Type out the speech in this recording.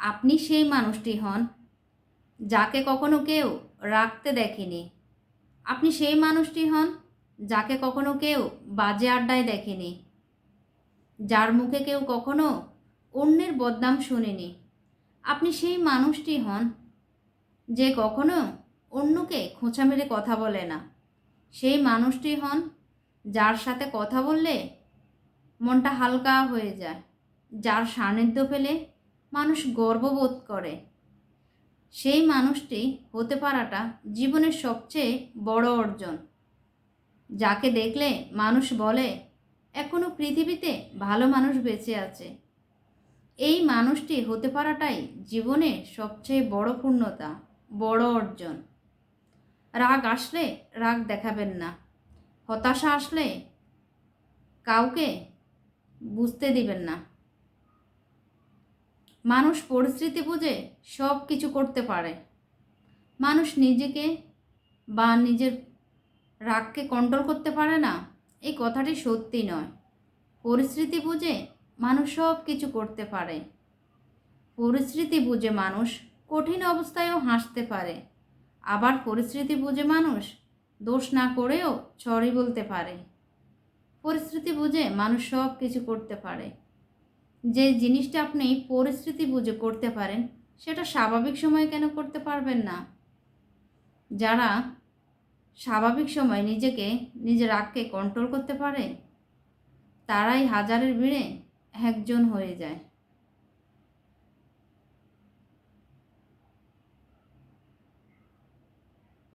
আপনি সেই মানুষটি হন যাকে কখনো কেউ রাগতে দেখেনি। আপনি সেই মানুষটি হন যাকে কখনো কেউ বাজে আড্ডায় দেখেনি, যার মুখে কেউ কখনো অন্যের বদনাম শোনেনি। আপনি সেই মানুষটি হন যে কখনো অন্যকে খোঁচা মেরে কথা বলে না। সেই মানুষটি হন যার সাথে কথা বললে মনটা হালকা হয়ে যায়, যার সান্নিধ্য পেলে মানুষ গর্ববোধ করে। সেই মানুষটি হতে পারাটা জীবনের সবচেয়ে বড় অর্জন, যাকে দেখলে মানুষ বলে এখনো পৃথিবীতে ভালো মানুষ বেঁচে আছে। এই মানুষটি হতে পারাটাই জীবনে সবচেয়ে বড় পূর্ণতা, বড় অর্জন। রাগ আসলে রাগ দেখাবেন না, হতাশা আসলে কাউকে বুঝতে দিবেন না। মানুষ পরিস্থিতি বুঝে সব কিছু করতে পারে। মানুষ নিজেকে বা নিজের রাগকে কন্ট্রোল করতে পারে না, এই কথাটি সত্যি নয়। পরিস্থিতি বুঝে মানুষ সব কিছু করতে পারে। পরিস্থিতি বুঝে মানুষ কঠিন অবস্থায়ও হাসতে পারে। আবার পরিস্থিতি বুঝে মানুষ দোষ না করেও সরি বলতে পারে। পরিস্থিতি বুঝে মানুষ সব কিছু করতে পারে। যে জিনিসটা আপনি পরিস্থিতি বুঝে করতে পারেন, সেটা স্বাভাবিক সময়ে কেন করতে পারবেন না? যারা স্বাভাবিক সময় নিজের রাগকে কন্ট্রোল করতে পারে, তারাই হাজারের ভিড়ে একজন হয়ে যায়।